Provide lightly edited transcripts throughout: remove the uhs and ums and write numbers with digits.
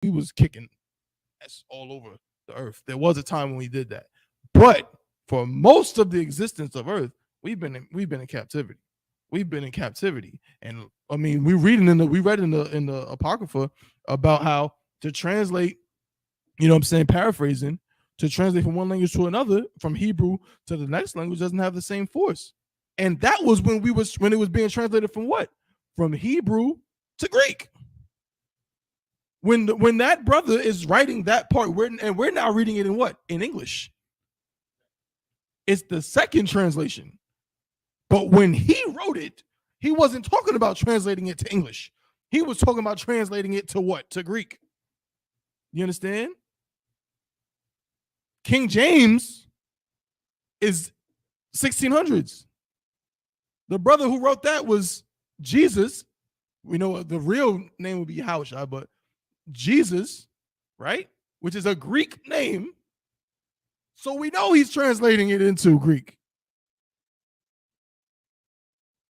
we was kicking ass all over the earth. There was a time when we did that, but for most of the existence of earth, we've been in captivity. We've been in captivity, and I mean, we read in the Apocrypha about how to translate. You know what I'm saying? Paraphrasing, to translate from one language to another, from Hebrew to the next language, doesn't have the same force. And that was when it was being translated from what? From Hebrew to Greek. When that brother is writing that part, we're now reading it in what? In English. It's the second translation. But when he wrote it, he wasn't talking about translating it to English. He was talking about translating it to what? To Greek. You understand? King James is 1600s. The brother who wrote that was Jesus. We know the real name would be Yahushua, but Jesus, right? Which is a Greek name. So we know he's translating it into Greek.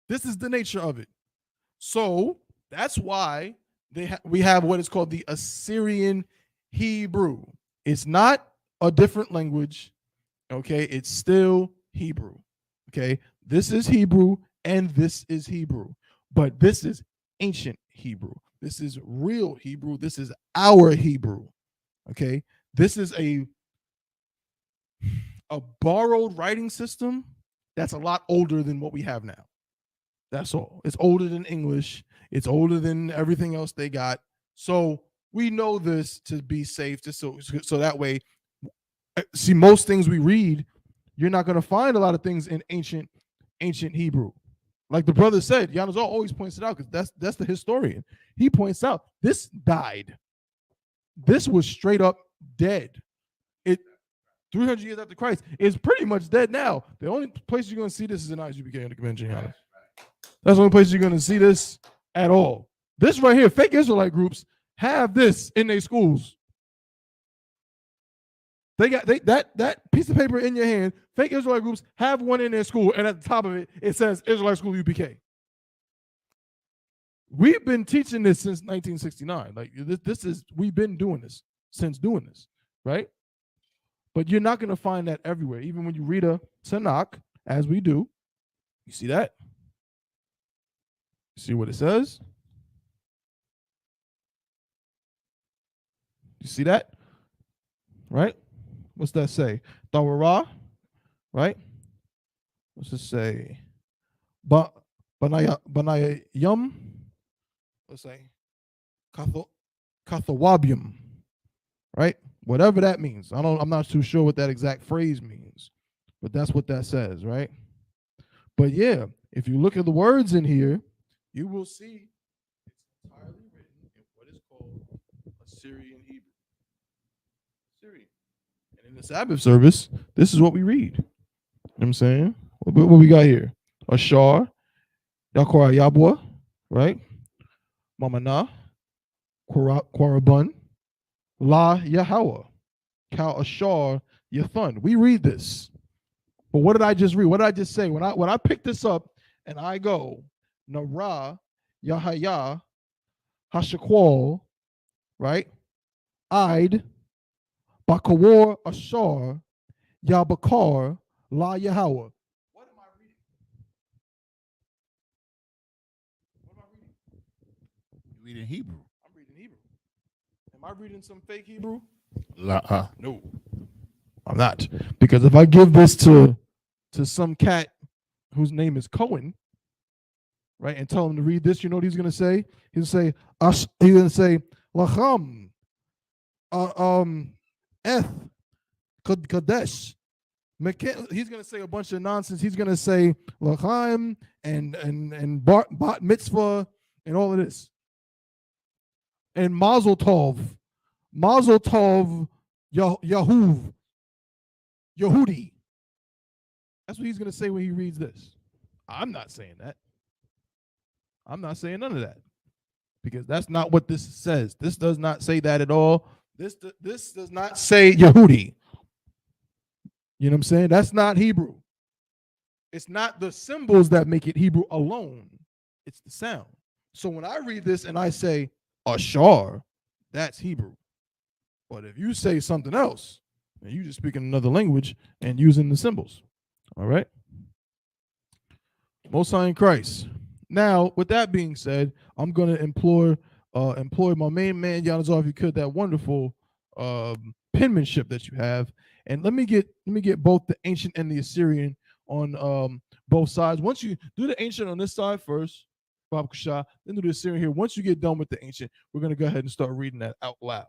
This is the nature of it. So that's why we have what is called the Assyrian Hebrew. It's not a different language, okay? It's still Hebrew, okay? This is Hebrew and this is Hebrew, but this is ancient Hebrew. This is real Hebrew. This is our Hebrew, okay? This is a borrowed writing system that's a lot older than what we have now. That's all. It's older than English. It's older than everything else they got. So we know this to be safe, so that way. See, most things we read, you're not going to find a lot of things in ancient Hebrew. Like the brother said, Yanazar always points it out because that's the historian. He points out this died. This was straight up dead. It 300 years after Christ is pretty much dead now. The only place you're going to see this is in I.S.U.P.K in the convention. That's the only place you're going to see this at all. This right here, fake Israelite groups have this in their schools. They got that piece of paper in your hand. Fake Israelite groups have one in their school, and at the top of it, it says Israelite School UPK. We've been teaching this since 1969. Like we've been doing this since doing this, right? But you're not going to find that everywhere. Even when you read a Tanakh, as we do, you see that? You see what it says? You see that? Right? What's that say? Tawara, right? What's it say? Banaya yum. Let's say Kathawabium, right? Whatever that means. I'm not too sure what that exact phrase means, but that's what that says, right? But yeah, if you look at the words in here, you will see it's entirely written in what is called Assyrian Hebrew. Assyrian. And in the Sabbath service, this is what we read. You know what I'm saying? What we got here? Ashar, Yakora Yabwa, right? Mamana, Korabun, La Yahweh, Kal Ashar Yathun. We read this. But what did I just read? What did I just say? When I pick this up and I go, Nara, Yahaya, Hashakwal, right? Id, Bakawar Ashar, Yabakar, La Yahweh. What am I reading? What am I reading? You reading Hebrew. I'm reading Hebrew. Am I reading some fake Hebrew? No. I'm not. Because if I give this to some cat whose name is Cohen, right, and tell him to read this, you know what he's going to say? He's going to say, Lacham, Eth, Qadash. He's going to say a bunch of nonsense. He's going to say Lachaim and Bat Mitzvah and all of this. And Mazel Tov, Yahuv, Yehudi. That's what he's going to say when he reads this. I'm not saying that. I'm not saying none of that. Because that's not what this says. This does not say that at all. This does not say Yehudi. You know what I'm saying? That's not Hebrew. It's not the symbols that make it Hebrew alone. It's the sound. So when I read this and I say Ashar, that's Hebrew. But if you say something else, then you just speaking another language and using the symbols. All right. Most High in Christ. Now, with that being said, I'm going to employ my main man, Yanazar, if you could, that wonderful penmanship that you have. And let me get both the ancient and the Assyrian on both sides. Once you do the ancient on this side first, Bob Kushah, then do the Assyrian here. Once you get done with the ancient, we're going to go ahead and start reading that out loud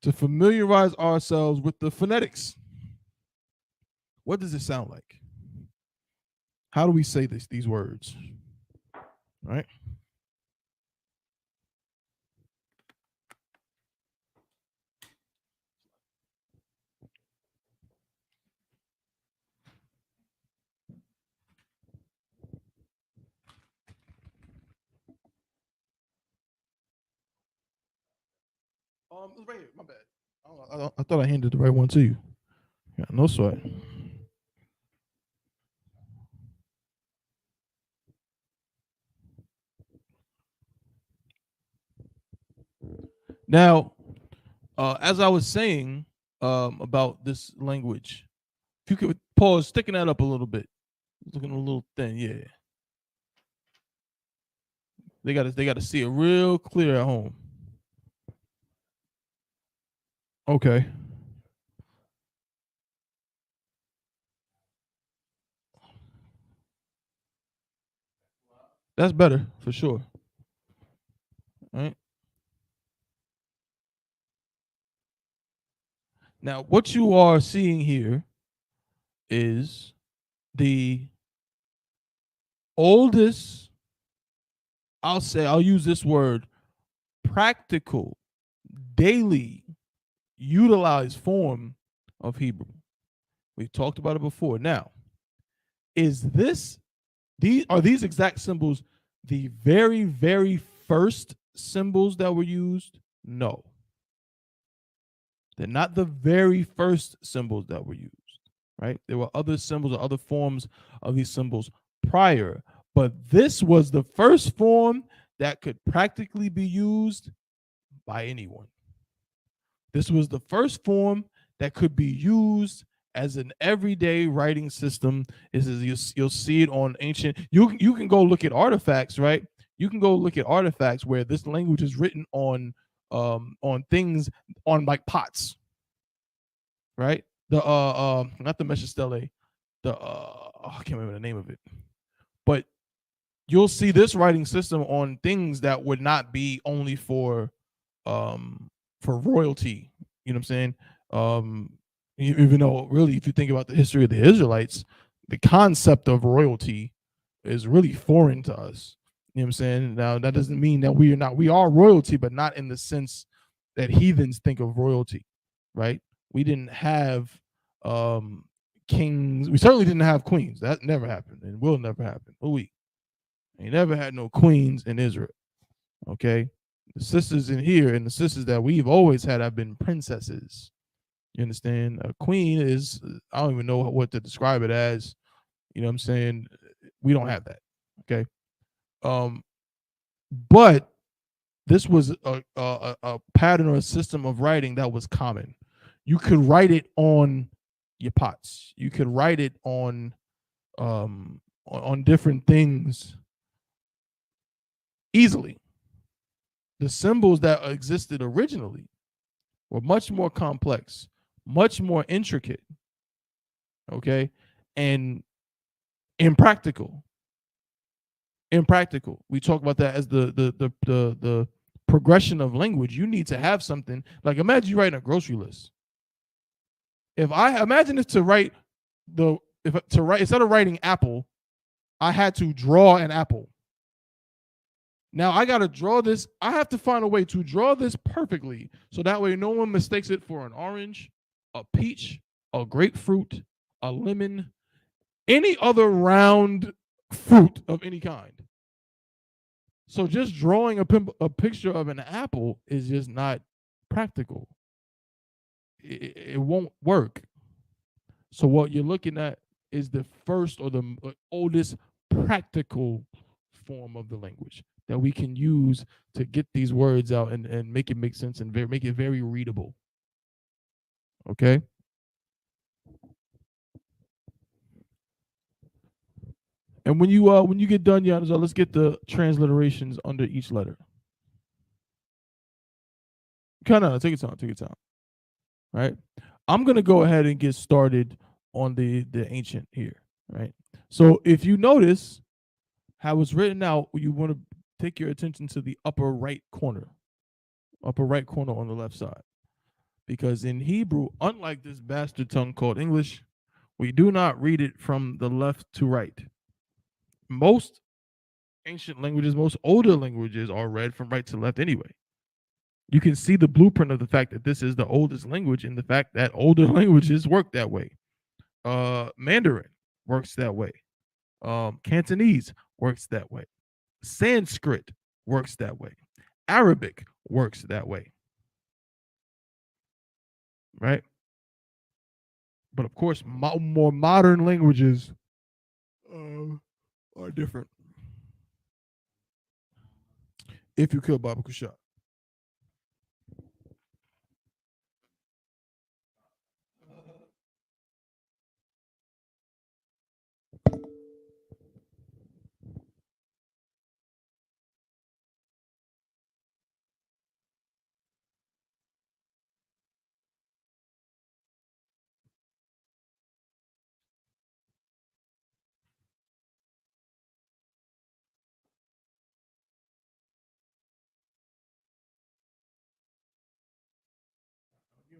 to familiarize ourselves with the phonetics. What does it sound like? How do we say these words? All right. It's right here. My bad. I thought I handed the right one to you. Yeah, no sweat. Now, as I was saying about this language, if you could pause, sticking that up a little bit, it's looking a little thin. Yeah, they got to see it real clear at home. Okay. That's better for sure. All right. Now, what you are seeing here is the oldest, I'll use this word, practical, daily utilized form of Hebrew. We've talked about it before. Now, are these exact symbols the very, very first symbols that were used? No. They're not the very first symbols that were used, right? There were other symbols or other forms of these symbols prior, but this was the first form that could practically be used by anyone. This was the first form that could be used as an everyday writing system. You'll see it on ancient. You can go look at artifacts, right? You can go look at artifacts where this language is written on things, on like pots, right? The not the Meshastele, I can't remember the name of it, but you'll see this writing system on things that would not be only for royalty. You know what I'm saying? Even though really, if you think about the history of the Israelites, the concept of royalty is really foreign to us. You know what I'm saying? Now, that doesn't mean that we are royalty, but not in the sense that heathens think of royalty, right? We didn't have kings. We certainly didn't have queens. That never happened and will never happen. We never had no queens in Israel. Okay? The sisters in here and the sisters that we've always had have been princesses. You understand? A queen is, I don't even know what to describe it as. You know what I'm saying? We don't have that. Okay. But this was a pattern or a system of writing that was common. You could write it on your pots. You could write it on different things easily. The symbols that existed originally were much more complex, much more intricate, okay, and impractical. Impractical. We talk about that as the progression of language. You need to have something like, imagine you writing a grocery list. If I imagine it to write instead of writing apple, I had to draw an apple. Now I got to draw this. I have to find a way to draw this perfectly so that way no one mistakes it for an orange, a peach, a grapefruit, a lemon, any other round fruit of any kind. So just drawing a picture of an apple is just not practical. It won't work. So what you're looking at is the first or the oldest practical form of the language. that we can use to get these words out and make it make sense and make it very readable. Okay. And when you get done, Yanazar, let's get the transliterations under each letter. Kind of take your time. Take your time. Right. I'm gonna go ahead and get started on the ancient here. Right. So if you notice how it's written out, you want to take your attention to the upper right corner on the left side, because in Hebrew, unlike this bastard tongue called English, we do not read it from the left to right. Most ancient languages, most older languages are read from right to left anyway. You can see the blueprint of the fact that this is the oldest language and the fact that older languages work that way. Mandarin works that way. Cantonese works that way. Sanskrit works that way. Arabic works that way. Right? But of course, more modern languages are different. If you could, Baba Kushab.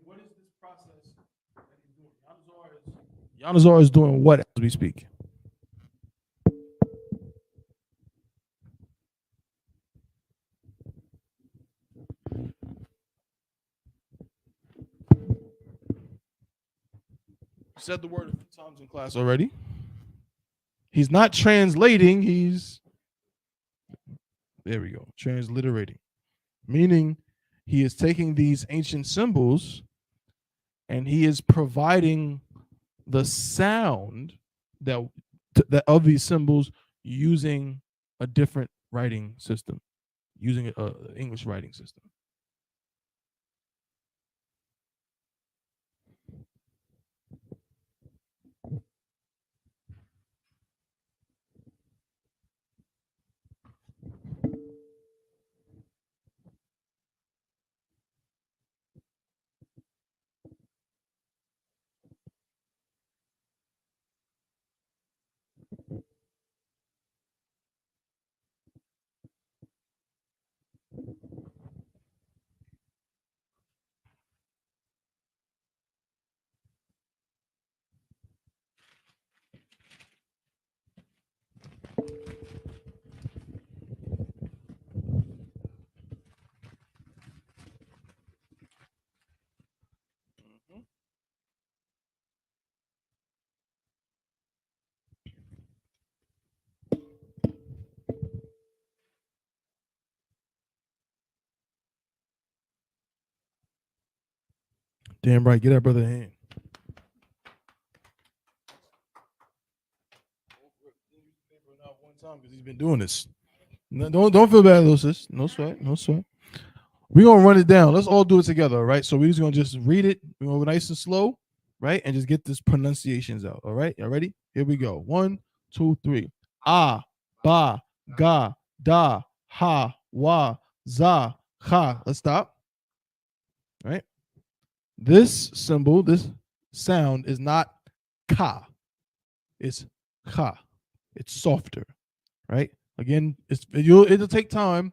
What is this process that he's doing? Yanazar is doing what as we speak? Said the word a few times in class already. He's not translating, there we go, transliterating. Meaning he is taking these ancient symbols and he is providing the sound that of these symbols using a different writing system, using an English writing system. Damn right, get that brother a hand. Not one time because he's been doing this. No, don't feel bad, Lucis. No sweat, no sweat. We're gonna run it down. Let's all do it together, all right? So we're just gonna read it. We're gonna go nice and slow, right? And just get this pronunciations out. All right, y'all ready? Here we go. 1, 2, 3. Ah, ba, ga, da, ha, wa, za, ha. Let's stop. All right. This symbol, this sound is not ka. It's ka. It's softer, right? Again, it'll take time.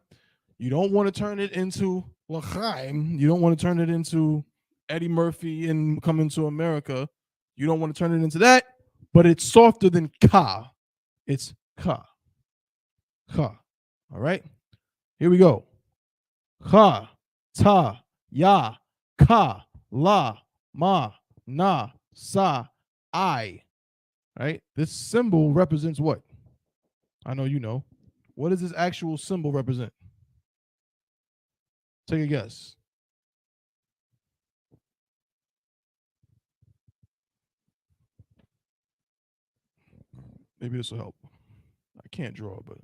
You don't want to turn it into L'chaim. You don't want to turn it into Eddie Murphy in Coming to America. You don't want to turn it into that, but it's softer than ka. It's ka. Ka. All right? Here we go. Ka, ta, ya, ka, la, ma, na, sa, I. Right? This symbol represents what? I know you know. What does this actual symbol represent? Take a guess. Maybe this will help. I can't draw, but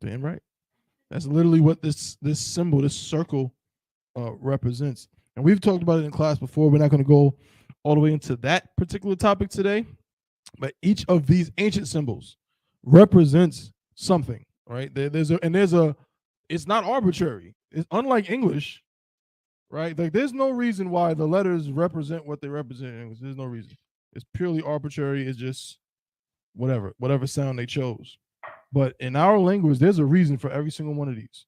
Damn right. That's literally what this symbol, this circle, represents. And we've talked about it in class before. We're not going to go all the way into that particular topic today, but each of these ancient symbols represents something, right? There's a it's not arbitrary. It's unlike English, right? Like there's no reason why the letters represent what they represent in English. There's no reason. It's purely arbitrary. It's just whatever sound they chose. But in our language, there's a reason for every single one of these.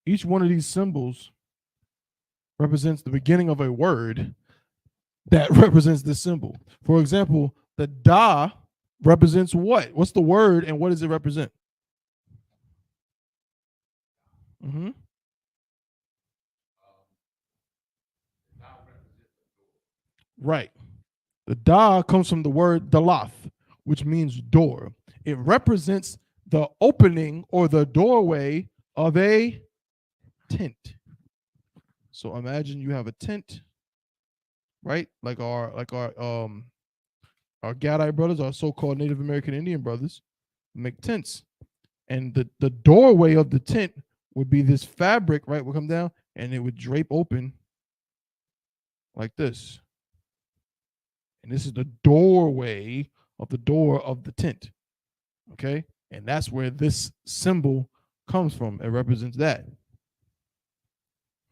Each one of these symbols represents the beginning of a word that represents this symbol. For example, the da represents what? What's the word and what does it represent? Mm-hmm. Right. The da comes from the word dalath, which means door. It represents the opening or the doorway of a tent. So imagine you have a tent, right? Like our Gadite brothers, our so-called Native American Indian brothers, make tents. And the doorway of the tent would be this fabric, right? Would come down and it would drape open like this. And this is the doorway of the door of the tent. Okay? And that's where this symbol comes from. It represents that.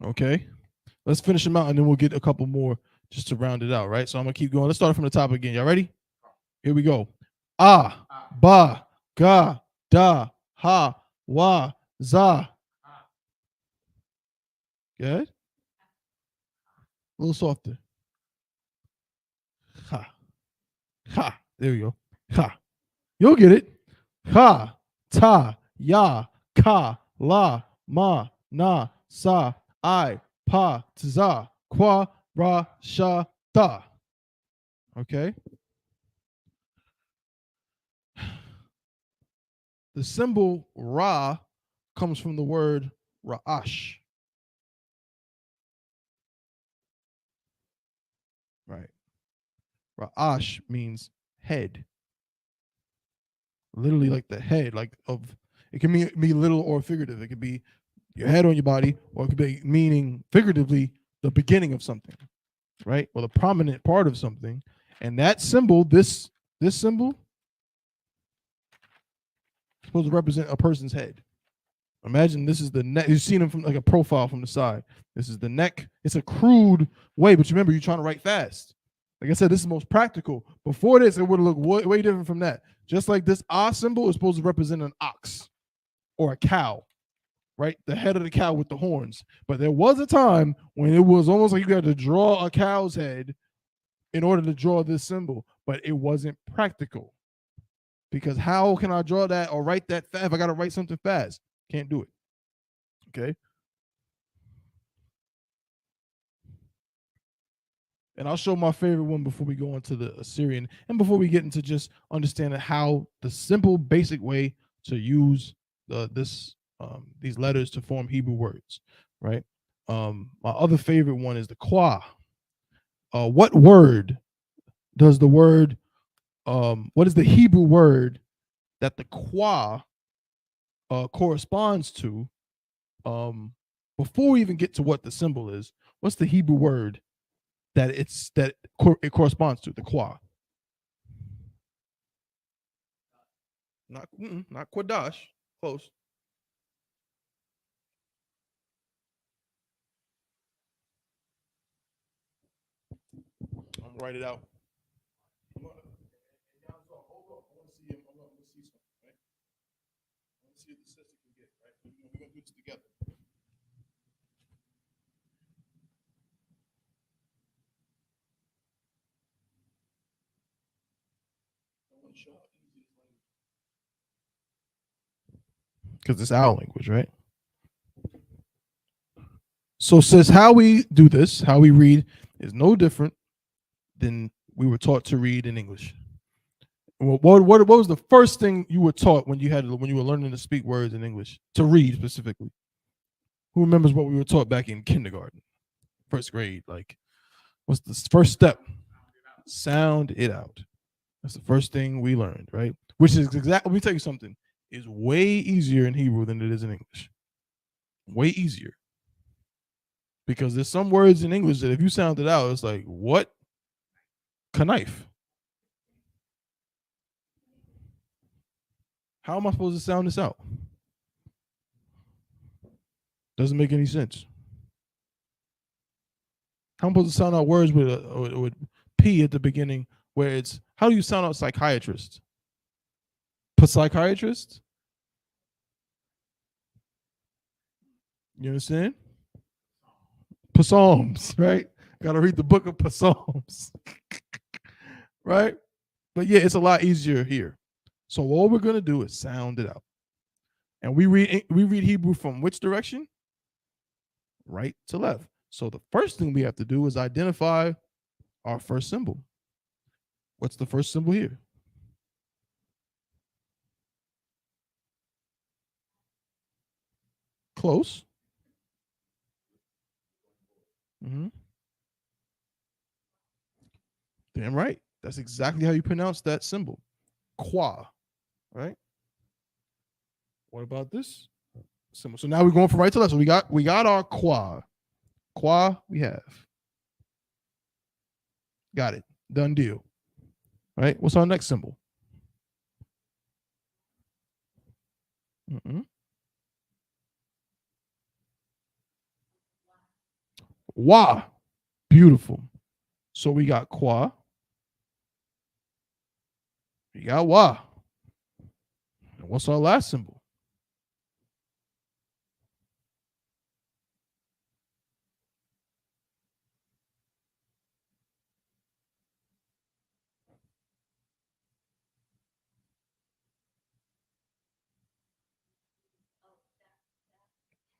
Okay? Let's finish them out and then we'll get a couple more just to round it out, right? So I'm going to keep going. Let's start from the top again. Y'all ready? Here we go. Ah, ba, ga, da, ha, wa, za. Good? A little softer. Ha. Ha. There we go. Ha. You'll get it. Ha. Ta. Ya. Ka. La. Ma. Na. Sa. I. Pa. Tza. Kwa. Ra. Sha. Ta. Okay. The symbol Ra comes from the word Ra'ash. Right. Ra'ash means head. Literally like the head, like of it can be literal or figurative. It could be your head on your body, or it could be meaning figuratively the beginning of something, right? Or the prominent part of something. And that symbol, this symbol, is supposed to represent a person's head. Imagine this is the neck. You've seen them from like a profile from the side. This is the neck. It's a crude way, but remember, you're trying to write fast. Like I said, this is most practical. Before this, it would have looked way different from that. Just like this Ah symbol is supposed to represent an ox or a cow, right? The head of the cow with the horns. But there was a time when it was almost like you had to draw a cow's head in order to draw this symbol, but it wasn't practical. Because how can I draw that or write that fast if I got to write something fast? Can't do it. Okay. And I'll show my favorite one before we go into the Assyrian and before we get into just understanding how the simple, basic way to use these letters to form Hebrew words, right? My other favorite one is the Qua. What word does the word, what is the Hebrew word that the Qua corresponds to? Before we even get to what the symbol is, what's the Hebrew word that it corresponds to? The Qua. Not Qadash. Close. I'm gonna write it out. I'm gonna see if the sister can get it, right? We're gonna do this together. Because it's our language, right? So sis, how we do this, how we read, is no different than we were taught to read in English. What was the first thing you were taught when you were learning to speak words in English, to read specifically? Who remembers what we were taught back in kindergarten, first grade? Like, what's the first step? Sound it out. That's the first thing we learned, right? Which is exactly. Let me tell you something. is way easier in Hebrew than it is in English. Way easier. Because there's some words in English that if you sound it out, it's like, what? Knife. How am I supposed to sound this out? Doesn't make any sense. How am I supposed to sound out words with P at the beginning where it's, how do you sound out psychiatrist? Psychiatrist? You understand? Psalms, right? Got to read the book of Psalms, right? But yeah, it's a lot easier here. So all we're going to do is sound it out. And we read Hebrew from which direction? Right to left. So the first thing we have to do is identify our first symbol. What's the first symbol here? Close. Damn right. That's exactly how you pronounce that symbol. Qua, right? What about this symbol? So now we're going from right to left. So we got our qua. Qua we have. Got it. Done deal. Right? What's our next symbol? Wa. Beautiful. So we got qua. We got wa. And what's our last symbol?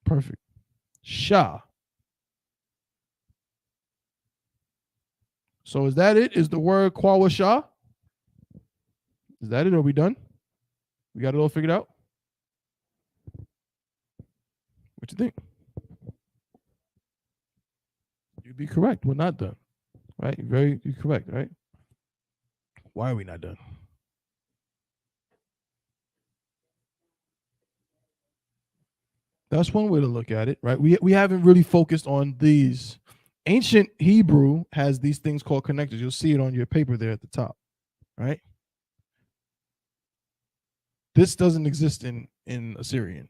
Perfect. Sha. So is that it? Is the word Kwawasha? Is that it? Are we done? We got it all figured out? What you think? You'd be correct. We're not done. Right? You're correct, right? Why are we not done? That's one way to look at it, right? We haven't really focused on these. Ancient Hebrew has these things called connectors. You'll see it on your paper there at the top, right? This doesn't exist in Assyrian.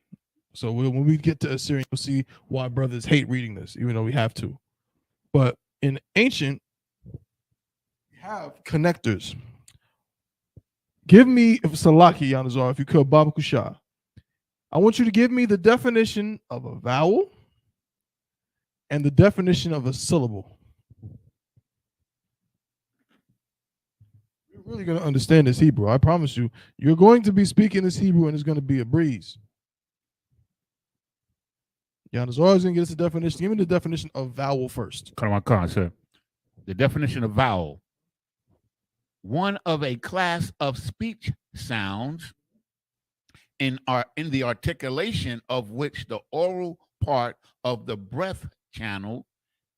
So when we get to Assyrian, you'll see why brothers hate reading this, even though we have to. But in ancient, we have connectors. Give me, Salaki Yanazar, if you could, Baba Kusha. I want you to give me the definition of a vowel and the definition of a syllable. You're really going to understand this Hebrew. I promise you. You're going to be speaking this Hebrew and it's going to be a breeze. Yanazar is going to get us a definition. Give me the definition of vowel first. Come on, sir. The definition of vowel. One of a class of speech sounds in the articulation of which the oral part of the breath channel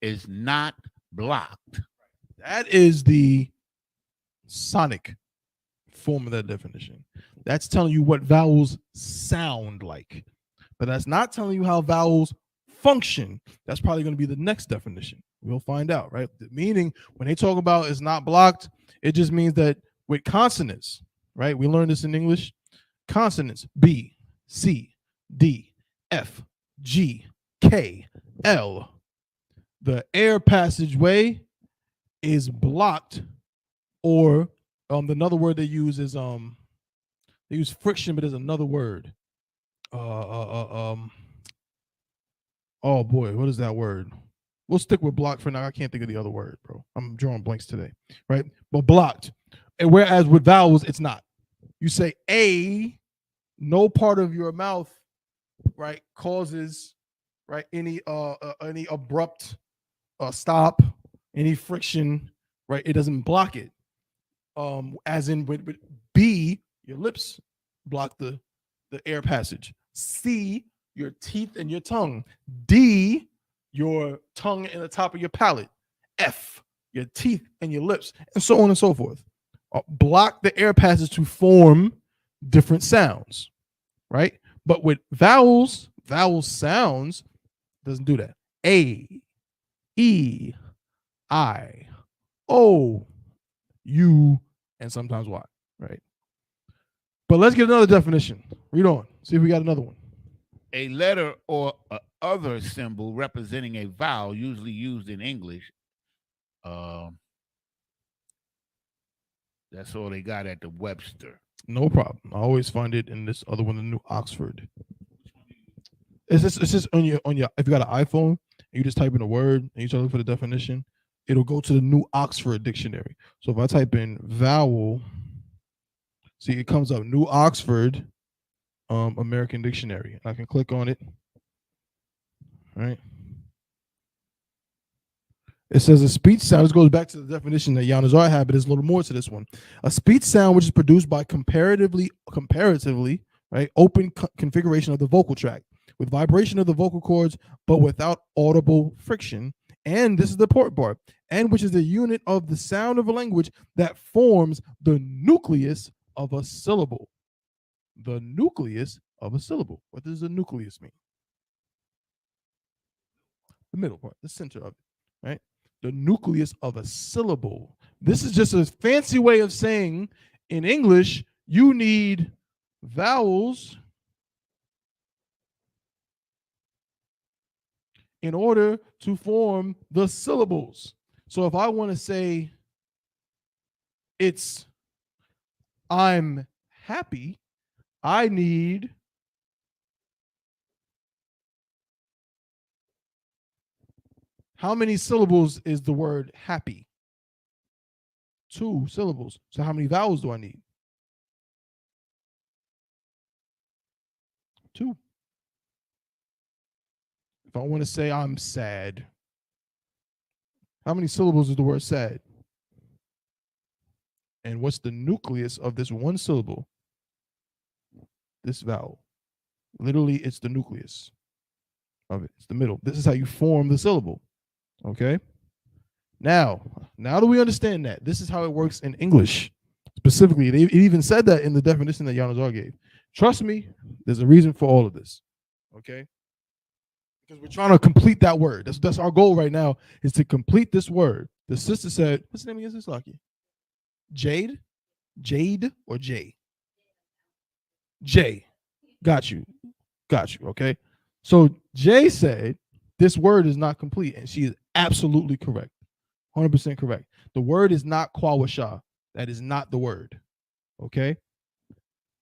is not blocked. That is the sonic form of that definition. That's telling you what vowels sound like. But that's not telling you how vowels function. That's probably going to be the next definition. We'll find out, right? The meaning, when they talk about is not blocked, it just means that with consonants, right? We learned this in English. Consonants, B, C, D, F, G, K, L. The air passageway is blocked, or another word they use is they use friction, but there's another word. Oh boy, what is that word? We'll stick with blocked for now. I can't think of the other word, bro. I'm drawing blanks today, right? But blocked. And whereas with vowels, it's not. You say A, no part of your mouth, right, causes, right, any abrupt stop, any friction, right? It doesn't block it. As in with B, your lips block the air passage. C, your teeth and your tongue. D, your tongue and the top of your palate. F, your teeth and your lips, and so on and so forth. Block the air passage to form different sounds. right? But with vowels, vowel sounds doesn't do that. A, E, I, O, U, and sometimes Y, right? But let's get another definition. Read on. See if we got another one. A letter or a other symbol representing a vowel, usually used in English. That's all they got at the Webster. No problem. I always find it in this other one, the New Oxford. It's just on your if you got an iPhone and you just type in a word and you try to look for the definition, it'll go to the New Oxford Dictionary. So if I type in vowel, see it comes up New Oxford American Dictionary. I can click on it. Right. It says a speech sound. This goes back to the definition that Yanazar had, but there's a little more to this one. A speech sound which is produced by comparatively, right, open configuration of the vocal tract with vibration of the vocal cords, but without audible friction. And this is the important part, and which is the unit of the sound of a language that forms the nucleus of a syllable. The nucleus of a syllable. What does the nucleus mean? The middle part, the center of it, right? The nucleus of a syllable. This is just a fancy way of saying in English, you need vowels in order to form the syllables. So if I want to say it's I'm happy, I need how many syllables is the word happy? 2 syllables. So how many vowels do I need? 2. If I want to say I'm sad, how many syllables is the word sad? And what's the nucleus of this one syllable? This vowel. Literally, it's the nucleus of it. It's the middle. This is how you form the syllable. Okay? Now that we understand that, this is how it works in English. Specifically, it even said that in the definition that Yanazar gave. Trust me, there's a reason for all of this. Okay? Because we're trying to complete that word. That's our goal right now, is to complete this word. The sister said, what's the name again, Lucky? Jade? Jade or Jay? Jay. Got you. Okay. So Jay said this word is not complete, and she is absolutely correct. 100% correct. The word is not Kwawasha. That is not the word. Okay.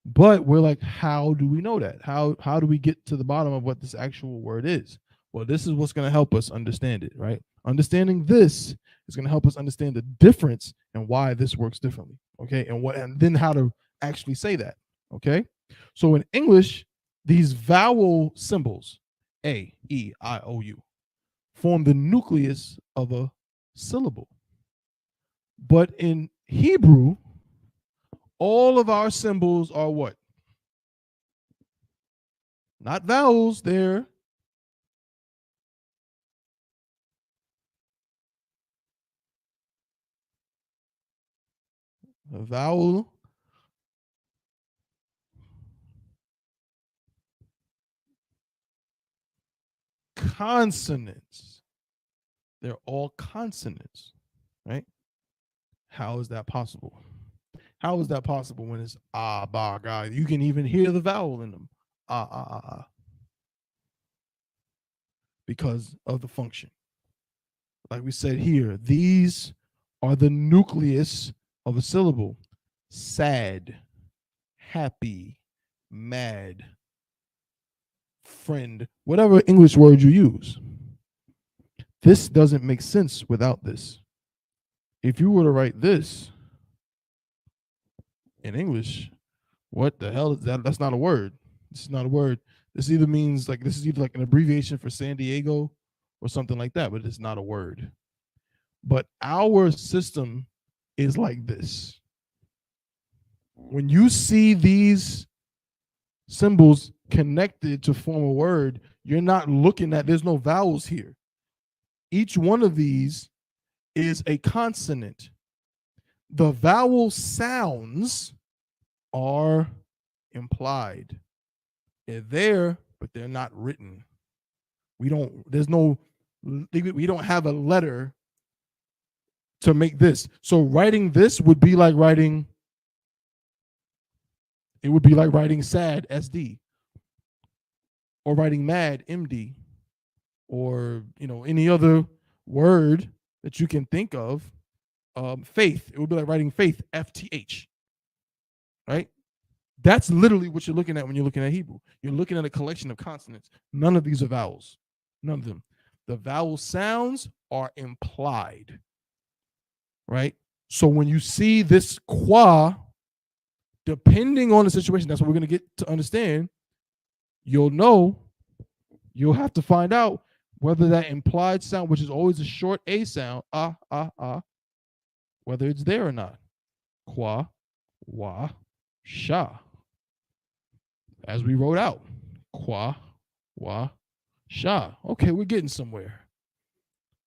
But we're like, how do we know that? How do we get to the bottom of what this actual word is? Well, this is what's going to help us understand it, right? Understanding this is going to help us understand the difference and why this works differently. Okay. And then how to actually say that. Okay. So in English, these vowel symbols, A, E, I, O, U, form the nucleus of a syllable. But in Hebrew, all of our symbols are what? Not vowels, they're a vowel consonants. They're all consonants, right? How is that possible? How is that possible when it's ah, ba, ga? You can even hear the vowel in them. Ah, ah, ah, ah. Because of the function. Like we said here, these are the nucleus of a syllable. Sad, happy, mad, friend, whatever English word you use. This doesn't make sense without this. If you were to write this in English, what the hell is that? That's not a word. This is not a word. This either means like, this is either like an abbreviation for San Diego or something like that, but it's not a word. But our system is like this. When you see these symbols connected to form a word, you're not looking at, there's no vowels here. Each one of these is a consonant. The vowel sounds are implied. They're there, but they're not written. We don't have a letter to make this. So writing this would be like writing, it would be like writing sad SD, or writing mad MD, or any other word that you can think of. Faith, it would be like writing faith FTH, right? That's literally what you're looking at when you're looking at Hebrew. You're looking at a collection of consonants. None of these are vowels. None of them. The vowel sounds are implied, right? So when you see this qua, depending on the situation, that's what we're going to get to understand, you'll have to find out whether that implied sound, which is always a short A sound, whether it's there or not. Qua, wa, sha. As we wrote out. Qua, wa, sha. Okay, we're getting somewhere.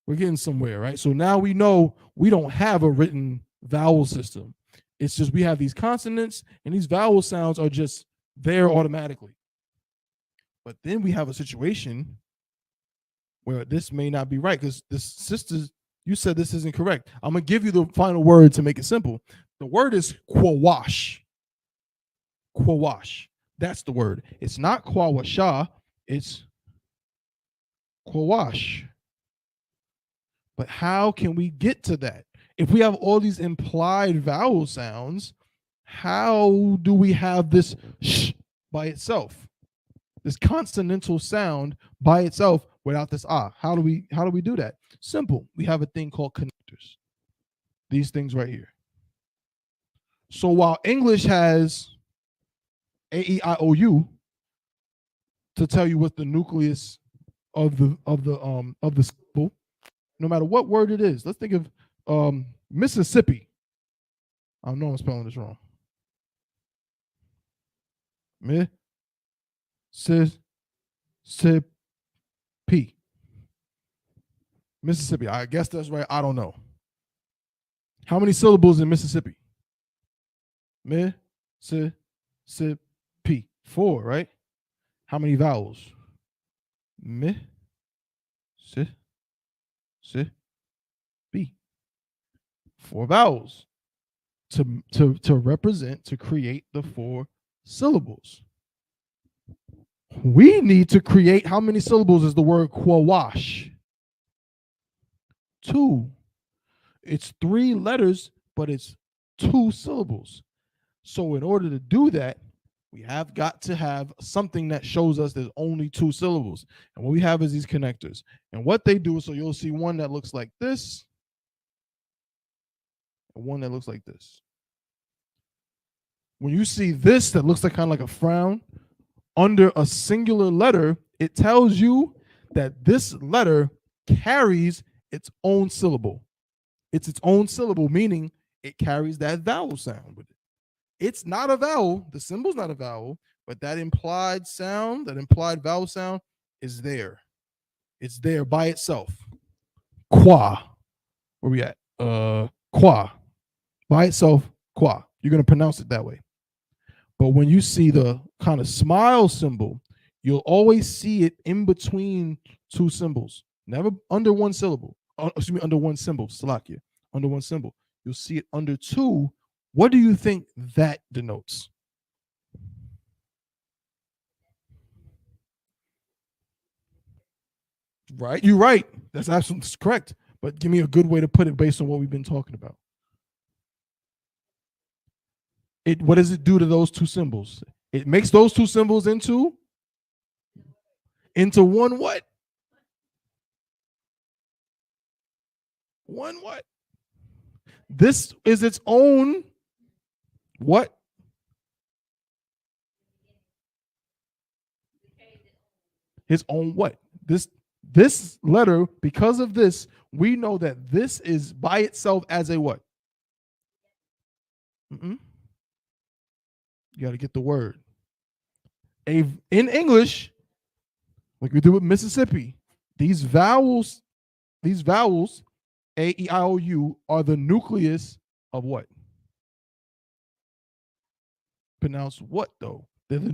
We're getting somewhere, right? So now we know we don't have a written vowel system. It's just we have these consonants, and these vowel sounds are just there automatically. But then we have a situation where this may not be right, because this sisters, you said this isn't correct. I'm going to give you the final word to make it simple. The word is quawash. Quawash. That's the word. It's not quawasha. It's quawash. But how can we get to that? If we have all these implied vowel sounds, how do we have this sh by itself? This consonantal sound by itself without this ah. How do we do that? Simple. We have a thing called connectors. These things right here. So while English has A-E-I-O-U to tell you what the nucleus of the syllable, no matter what word it is. Let's think of Mississippi. I know I'm spelling this wrong. Mississippi. I guess that's right. I don't know. How many syllables in Mississippi? Mississippi. 4, right? How many vowels? Mississippi. 4 vowels to represent, to create the 4 syllables. We need to create, how many syllables is the word quawash? 2. It's 3 letters, but it's 2 syllables. So in order to do that, we have got to have something that shows us there's only 2 syllables. And what we have is these connectors. And what they do, so you'll see one that looks like this, and one that looks like this. When you see this that looks like kind of like a frown under a singular letter, it tells you that this letter carries its own syllable. It's its own syllable, meaning it carries that vowel sound with it. It's not a vowel. The symbol's not a vowel, but that implied sound, that implied vowel sound is there. It's there by itself. Qua. Where we at? Qua. By itself, qua. You're going to pronounce it that way. But when you see the kind of smile symbol, you'll always see it in between 2 symbols. Never under one syllable. Under one symbol. Salakia. Under one symbol. You'll see it under 2. What do you think that denotes? Right? You're right. That's absolutely correct. But give me a good way to put it based on what we've been talking about. What does it do to those 2 symbols? It makes those 2 symbols into one what? One what? This is its own what? His own what? This letter, because of this, we know that this is by itself as a what? You got to get the word. In English, like we do with Mississippi, these vowels, A-E-I-O-U, are the nucleus of what? Pronounce what though? They're the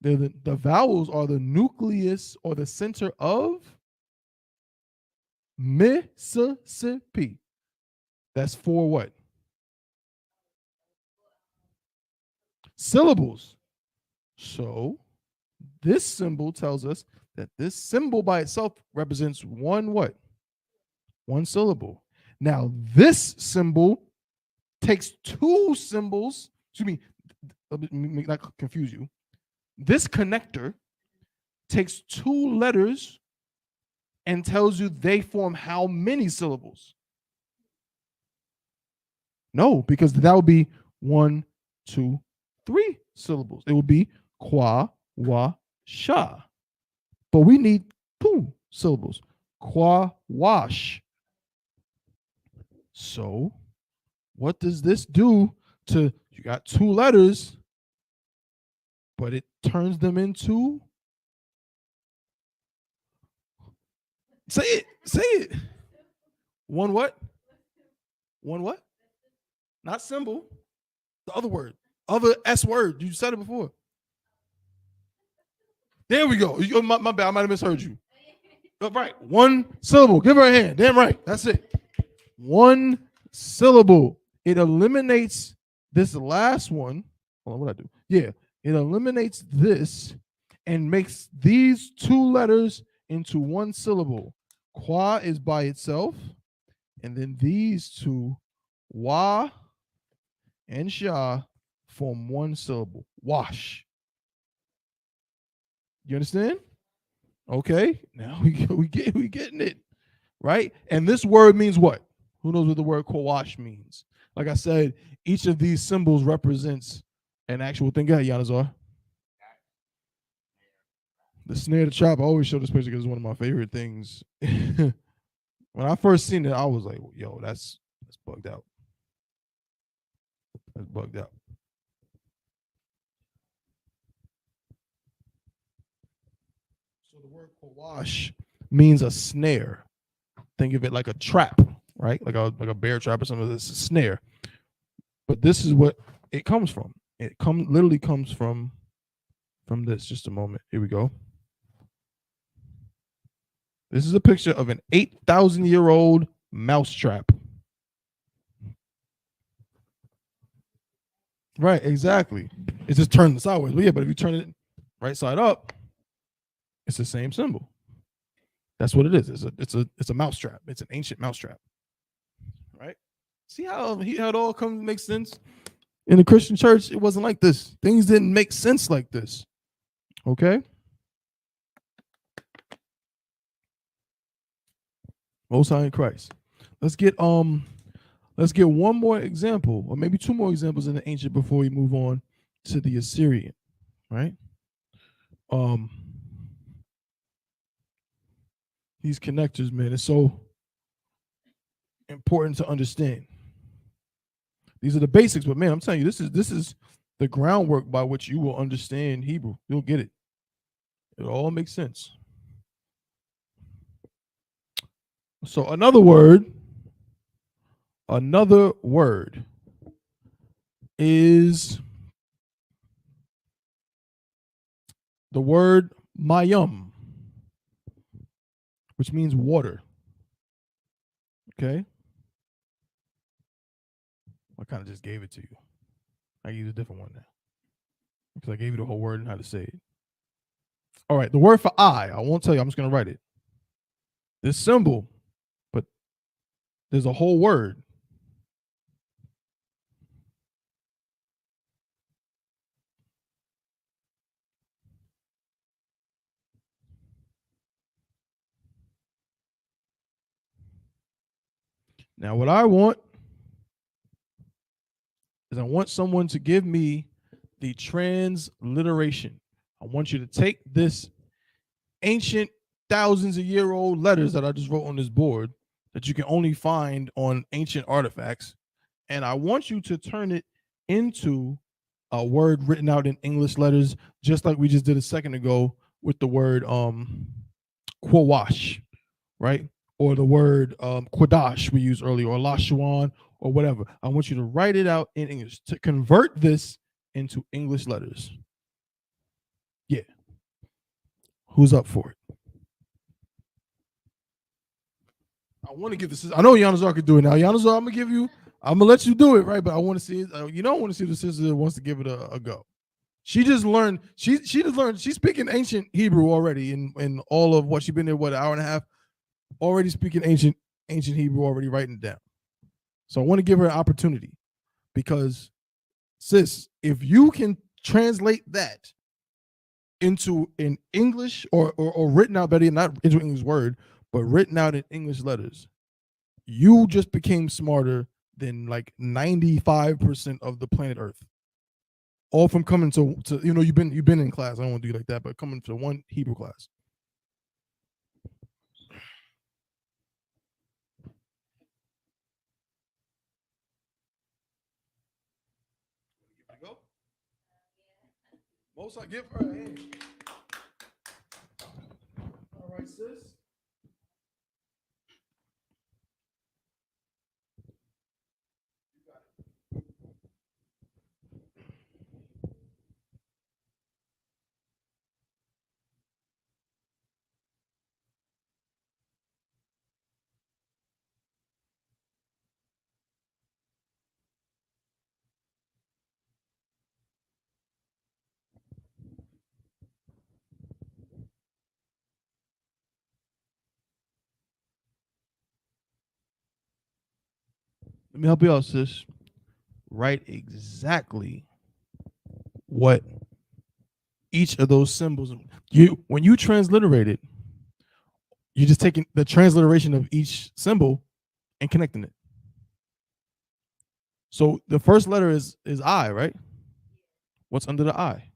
The vowels are the nucleus or the center of Mississippi. That's for what? Syllables. So this symbol tells us that this symbol by itself represents one what? One syllable. Now this symbol takes two symbols. Excuse me, let me not confuse you. This connector takes two letters and tells you they form how many syllables? No, because that would be 1, 2, 3 syllables. It would be qua, wa, sha. But we need 2 syllables. Qua, wash. So what does this do to, you got 2 letters, but it turns them into, say it. One what? One what? Not symbol. The other word. Other S word. You said it before. There we go. My bad. I might have misheard you. Right. One syllable. Give her a hand. Damn right. That's it. One syllable. It eliminates this last one. Hold on, what I do? Yeah. It eliminates this and makes these 2 letters into one syllable. Qua is by itself. And then these 2, wa and sha, form one syllable. Wash. You understand? Okay. Now we getting it, right? And this word means what? Who knows what the word Qadash means? Like I said, each of these symbols represents an actual thing. Go ahead, Yanazar. The snare, the trap. I always show this picture because it's one of my favorite things. When I first seen it, I was like, yo, that's bugged out. That's bugged out. So the word Qadash means a snare. Think of it like a trap, right? Like a bear trap or something. It's a snare. But this is what it comes from. It literally comes from this. Just a moment. Here we go. This is a picture of an 8,000-year-old mousetrap. Right, exactly. It's just turned sideways. But yeah, but if you turn it right side up, it's the same symbol. That's what it is. It's a mousetrap. It's an ancient mousetrap. Right? See how it all makes sense? In the Christian church, it wasn't like this. Things didn't make sense like this. Okay? Most High in Christ. Let's get one more example, or maybe 2 more examples in the ancient before we move on to the Assyrian, right? These connectors, man, it's so important to understand. These are the basics, but man, I'm telling you, this is the groundwork by which you will understand Hebrew. You'll get it. It all makes sense. So another word is the word mayum, which means water. Okay? I kind of just gave it to you. I use a different one now because I gave you the whole word and how to say it. All right, the word for I won't tell you. I'm just going to write it. This symbol, but there's a whole word. Now, what I want is I want someone to give me the transliteration. I want you to take this ancient thousands of year old letters that I just wrote on this board that you can only find on ancient artifacts, and I want you to turn it into a word written out in English letters, just like we just did a second ago with the word Qadash, right? Or the word Qadash we used earlier, or Lashawan, or whatever. I want you to write it out in English, to convert this into English letters. Yeah, Who's up for it? I want to give this. I know Yanazar could do it now. Yanazar, I'm gonna let you do it, right? But I want to see it. You don't want to see the sister that wants to give it a go. She just learned. She just learned. She's speaking ancient Hebrew already in all of what she's been there. What, an hour and a half? Already speaking ancient Hebrew. Already writing it down. So I want to give her an opportunity because, sis, if you can translate that into an English or written out, better not into English word, but written out in English letters, you just became smarter than like 95% of the planet Earth. All from coming to you've been in class. I don't want to do like that, but coming to one Hebrew class. Go. Most I give her a hand. All right, sis. Let me help you out, sis. Write exactly what each of those symbols. When you transliterate it, you're just taking the transliteration of each symbol and connecting it. So the first letter is I, right? What's under the I?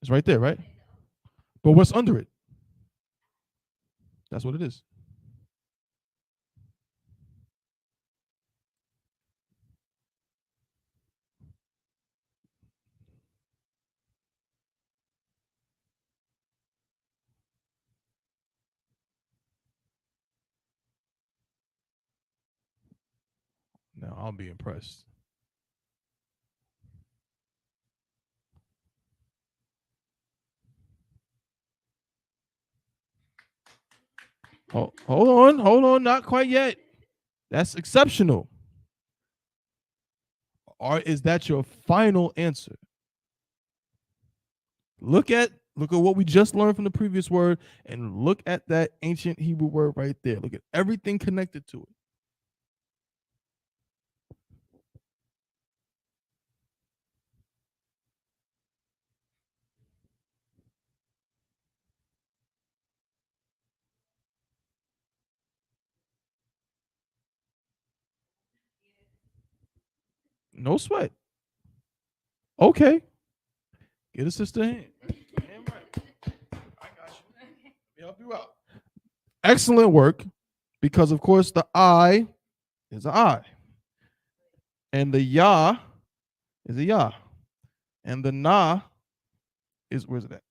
It's right there, right? But what's under it? That's what it is. Now I'll be impressed. Hold on, not quite yet. That's exceptional. Or is that your final answer? Look at what we just learned from the previous word and look at that ancient Hebrew word right there. Look at everything connected to it. No sweat. Okay. Get a sister hand. Hand right. I got you. Let me help you out. Excellent work, because of course the I is an I, and the Yah is a Yah, and the Na is, where's it at?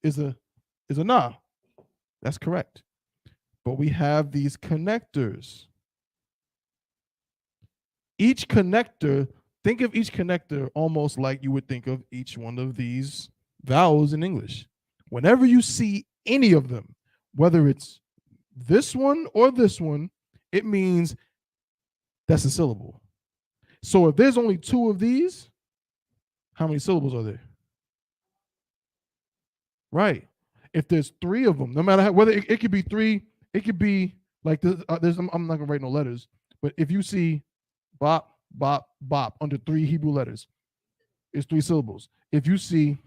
Is a Na. That's correct. But we have these connectors. Each connector, think of each connector almost like you would think of each one of these vowels in English. Whenever you see any of them, whether it's this one or this one, it means that's a syllable. So if there's only two of these, how many syllables are there? Right. If there's three of them, no matter how, whether it could be three, it could be like this. I'm not gonna write no letters, but if you see bop, bop, bop under three Hebrew letters, it's three syllables. If you see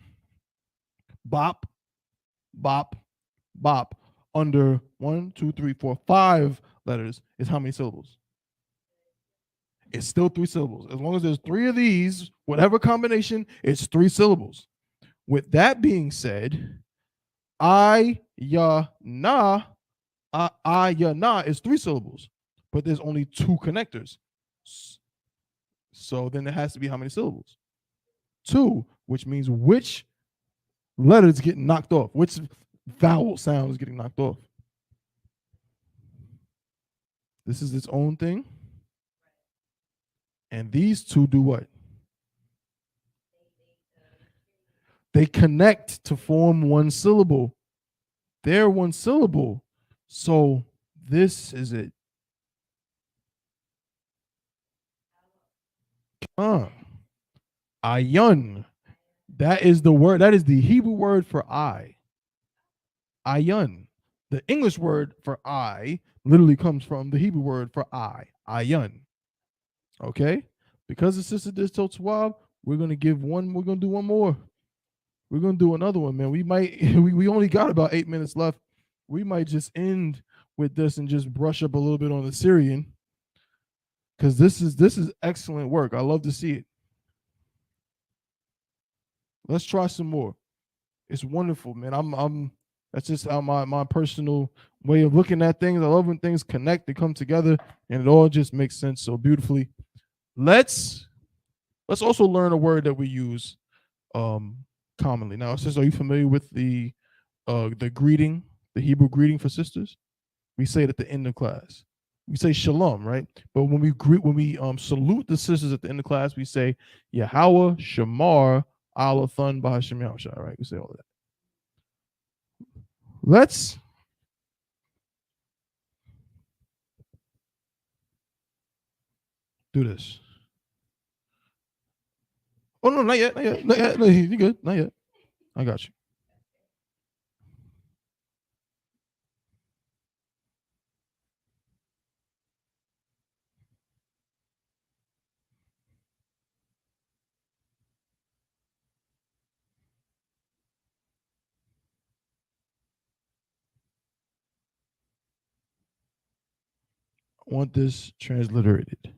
bop, bop, bop under 1, 2, 3, 4, 5 letters, it's how many syllables? It's still three syllables. As long as there's three of these, whatever combination, it's three syllables. With that being said, I-ya-na is three syllables, but there's only two connectors. So then it has to be how many syllables? Two, which means which letters getting knocked off, which vowel sound is getting knocked off. This is its own thing. And these two do what? They connect to form one syllable. They're one syllable. So this is it. Ayun. That is the word. That is the Hebrew word for I. Ayun. The English word for I literally comes from the Hebrew word for I. Ayun. Okay? Because the sister did so swab, we're gonna do one more. We're gonna do another one, man. We might we only got about 8 minutes left. We might just end with this and just brush up a little bit on the Syrian. Because this is excellent work. I love to see it. Let's try some more. It's wonderful, man. I'm that's just how my personal way of looking at things. I love when things connect, they come together, and it all just makes sense so beautifully. Let's also learn a word that we use commonly. Now, it says, are you familiar with the greeting, the Hebrew greeting for sisters? We say it at the end of class. We say shalom, right? But when we salute the sisters at the end of class, we say Yahweh Shamar Alathun Bahashim Yahushua, right? We say all of that. Let's do this. Oh no, not yet, not yet, not yet. No, you good? Not yet. I got you. I want this transliterated.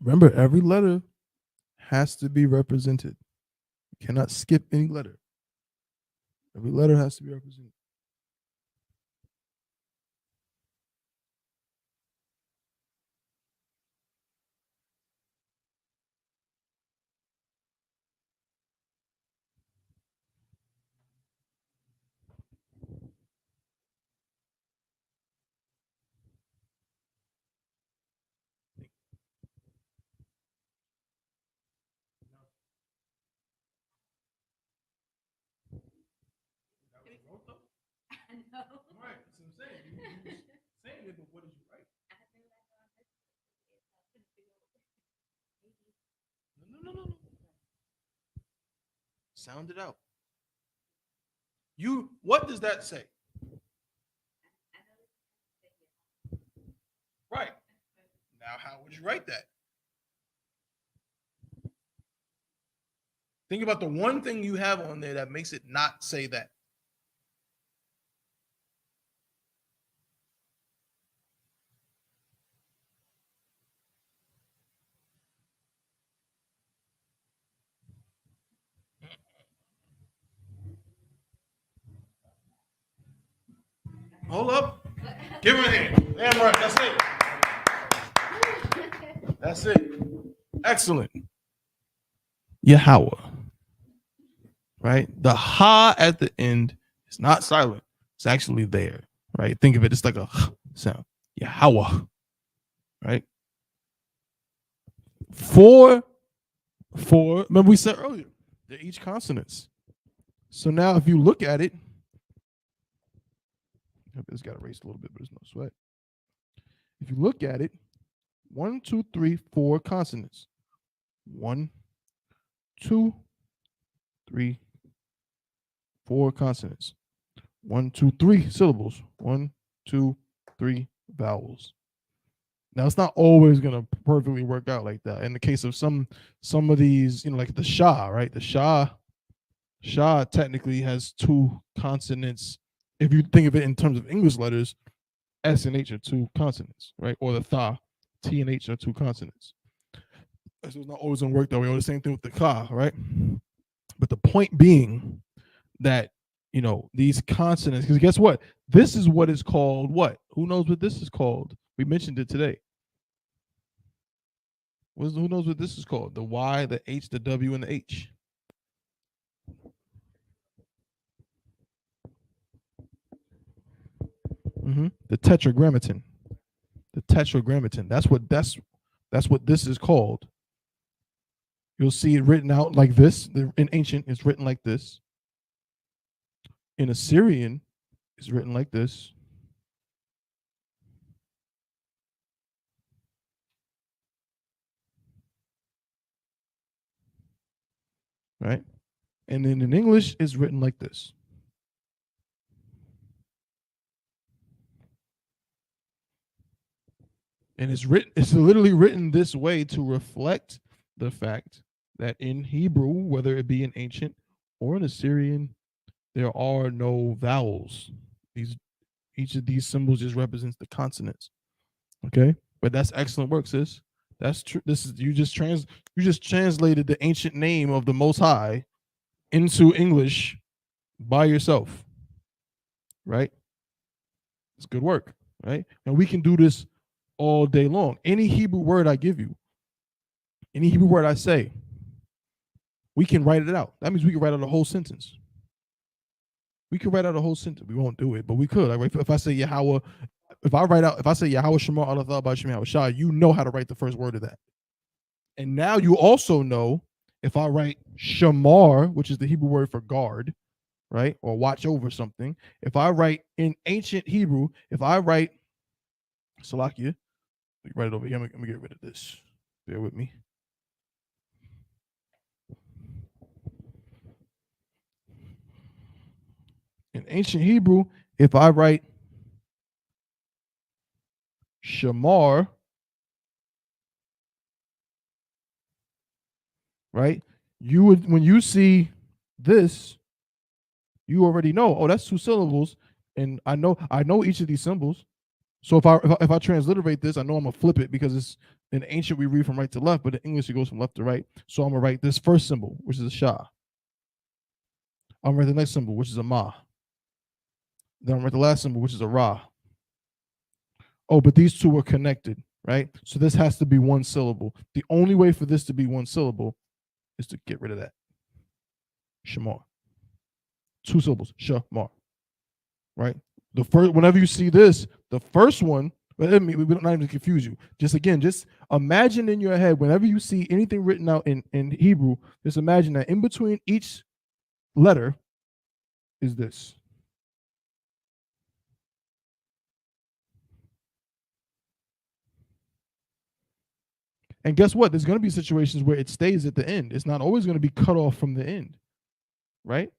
Remember, every letter has to be represented. You cannot skip any letter. Every letter has to be represented. Right, that's what I'm saying. You saying it, but what did you write? No. Sound it out. What does that say? Right. Now, how would you write that? Think about the one thing you have on there that makes it not say that. Hold up. Give her a hand. Damn right. That's it. That's it. Excellent. Yahweh. Right? The ha at the end is not silent. It's actually there. Right? Think of it just like a sound. Yahweh. Right? Four, remember we said earlier, they're each consonants. So now if you look at it, it's got erased a little bit, but there's no sweat. If you look at it, 1, 2, 3, 4 consonants. 1, 2, 3, 4 consonants. 1, 2, 3 syllables. 1, 2, 3 vowels. Now it's not always gonna perfectly work out like that. In the case of some of these, like the Shah, right? The Shah technically has 2 consonants. If you think of it in terms of English letters, S and H are 2 consonants, right? Or the Tha, T and H are 2 consonants. So it's not always gonna work that way. Or the same thing with the Ka, right? But the point being that these consonants, because guess what? This is what is called what? Who knows what this is called? We mentioned it today. Who knows what this is called? The Y, the H, the W, and the H. The tetragrammaton. The tetragrammaton. That's what this is called. You'll see it written out like this. In ancient, it's written like this. In Assyrian, it's written like this. Right? And then in English, it's written like this. And it's literally written this way to reflect the fact that in Hebrew, whether it be in ancient or in Assyrian, there are no vowels. Each of these symbols just represents the consonants. Okay? But that's excellent work, sis. That's true. You just translated the ancient name of the Most High into English by yourself. Right? It's good work, right? And we can do this all day long. Any Hebrew word I give you, any Hebrew word I say, we can write it out. That means we can write out a whole sentence. We could write out a whole sentence. We won't do it, but we could. Like if I say Yahweh, if I say Yahweh Shema Allah by Shema Shah, you know how to write the first word of that. And now you also know if I write Shamar, which is the Hebrew word for guard, right? Or watch over something. If I write in ancient Hebrew, if I write Salakia, write it over here. Let me get rid of this. Bear with me. In ancient Hebrew, if I write Shamar, right? You would, when you see this, you already know, oh, that's 2 syllables, and I know each of these symbols. So if I transliterate this, I know I'm gonna flip it because it's in ancient we read from right to left, but in English it goes from left to right. So I'm gonna write this first symbol, which is a Shah. I'm gonna write the next symbol, which is a Ma. Then I'm gonna write the last symbol, which is a Ra. Oh, but these 2 are connected, right? So this has to be 1 syllable. The only way for this to be 1 syllable is to get rid of that. Shamar. 2 syllables. Shamar. Right? The first, whenever you see this, the first one, we don't not even confuse you. Just imagine in your head, whenever you see anything written out in Hebrew, just imagine that in between each letter is this. And guess what? There's going to be situations where it stays at the end. It's not always going to be cut off from the end, right?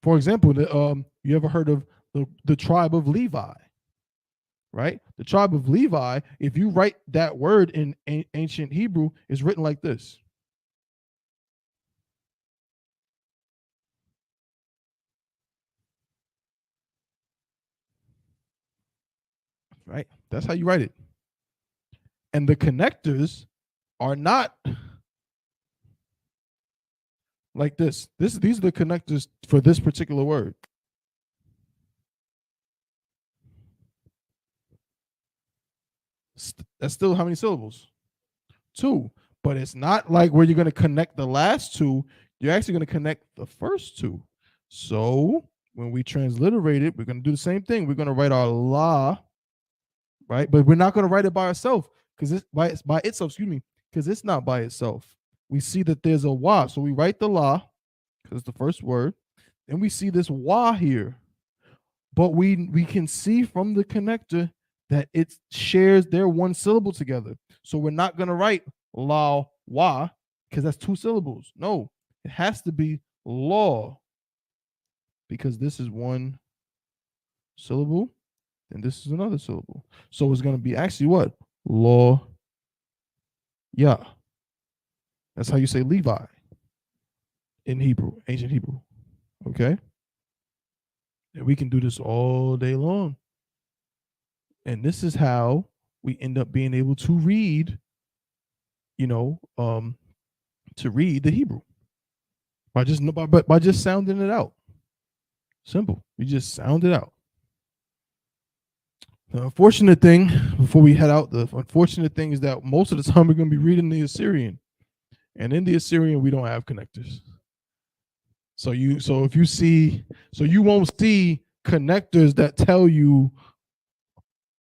For example, you ever heard of the tribe of Levi, right? The tribe of Levi, if you write that word in ancient Hebrew, is written like this. Right? That's how you write it. And the connectors are not like this. These are the connectors for this particular word. That's still how many syllables? two. But it's not like where you're going to connect the last two. You're actually going to connect the first two. So when we transliterate it, we're going to do the same thing. We're going to write our la, right? But we're not going to write it by ourselves because it's by itself, because it's not by itself. We see that there's a wa. So we write the la because it's the first word. Then we see this wa here. But we can see from the connector that it shares their one syllable together. So we're not going to write la wa because that's two syllables. No, it has to be law because this is one syllable and this is another syllable. So it's going to be actually what? Law, yeah. That's how you say Levi in Hebrew, ancient Hebrew. Okay? And we can do this all day long. And this is how we end up being able to read, to read the Hebrew by just sounding it out. Simple. We just sound it out. The unfortunate thing, before we head out, the unfortunate thing is that most of the time we're going to be reading the Assyrian. And in the Assyrian, we don't have connectors. So you won't see connectors that tell you,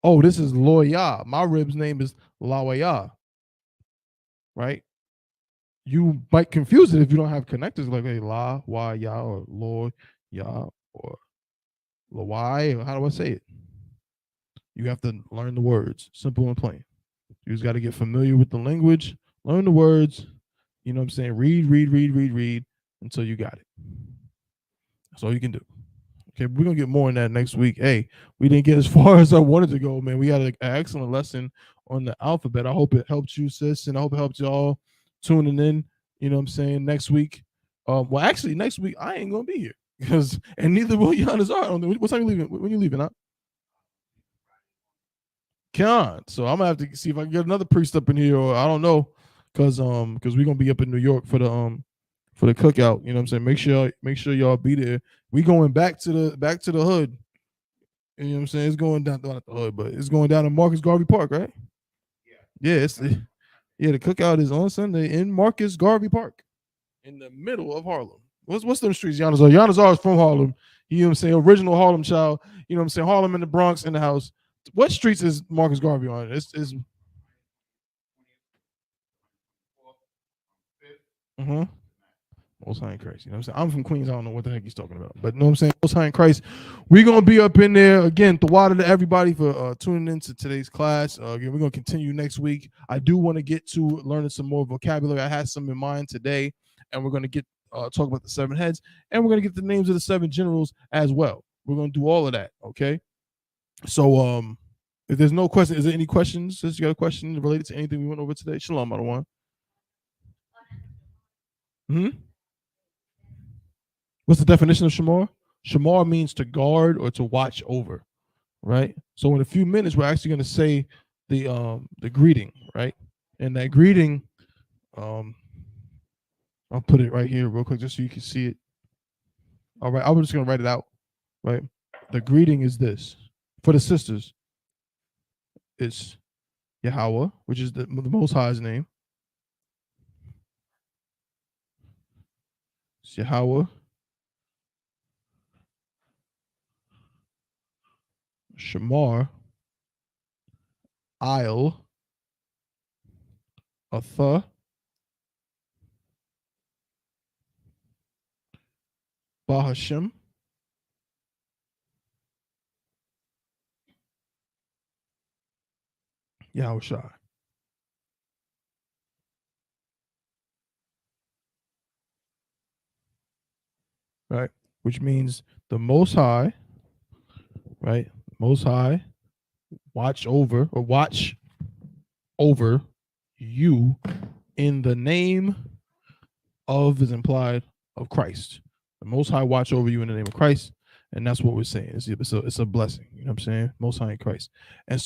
oh, this is Loya. My rib's name is Lawaya. Right? You might confuse it if you don't have connectors like, hey, La, Wa, Ya, or Lord, Ya, or Lawai, or how do I say it? You have to learn the words, simple and plain. You just got to get familiar with the language, learn the words, you know what I'm saying? Read until you got it. That's all you can do. Okay, we're going to get more on that next week. Hey, we didn't get as far as I wanted to go, man. We had an excellent lesson on the alphabet. I hope it helped you, sis, and I hope it helped y'all tuning in, you know what I'm saying, next week. Well, actually, next week, I ain't going to be here, and neither will Giannis are. What time are you leaving? When you leaving, huh? Can't. So I'm going to have to see if I can get another priest up in here, or I don't know, because we're going to be up in New York for the cookout. You know what I'm saying? Make sure y'all be there. We going back to the hood. You know what I'm saying? It's going down, not the hood, but it's going down to Marcus Garvey Park, right? Yeah, the cookout is on Sunday in Marcus Garvey Park, in the middle of Harlem. What's them streets? Giannis is from Harlem. You know what I'm saying? Original Harlem child. You know what I'm saying? Harlem in the Bronx in the house. What streets is Marcus Garvey on? It's Most High in Christ. You know what I'm saying? I'm from Queens. I don't know what the heck he's talking about. But you know what I'm saying? Most High in Christ. We're going to be up in there. Again, the water to everybody for tuning in to today's class. Again, we're going to continue next week. I do want to get to learning some more vocabulary. I had some in mind today. And we're going to get talk about the 7 heads. And we're going to get the names of the 7 generals as well. We're going to do all of that. Okay? So if there's no question, is there any questions? Since you got a question related to anything we went over today? Shalom, Adawan. What's the definition of shamar? Shamar means to guard or to watch over, right? So in a few minutes, we're actually going to say the greeting, right? And that greeting, I'll put it right here real quick just so you can see it. All right, I'm just going to write it out, right? The greeting is this. For the sisters, it's Yahweh, which is the Most High's name. It's Yahweh. Shamar, Isle, Atha, Bahashem, Yahushua. Right? Which means the Most High, right? Most High, watch over you in the name of is implied of Christ. The Most High watch over you in the name of Christ. And that's what we're saying. It's a blessing. You know what I'm saying? Most High in Christ. And so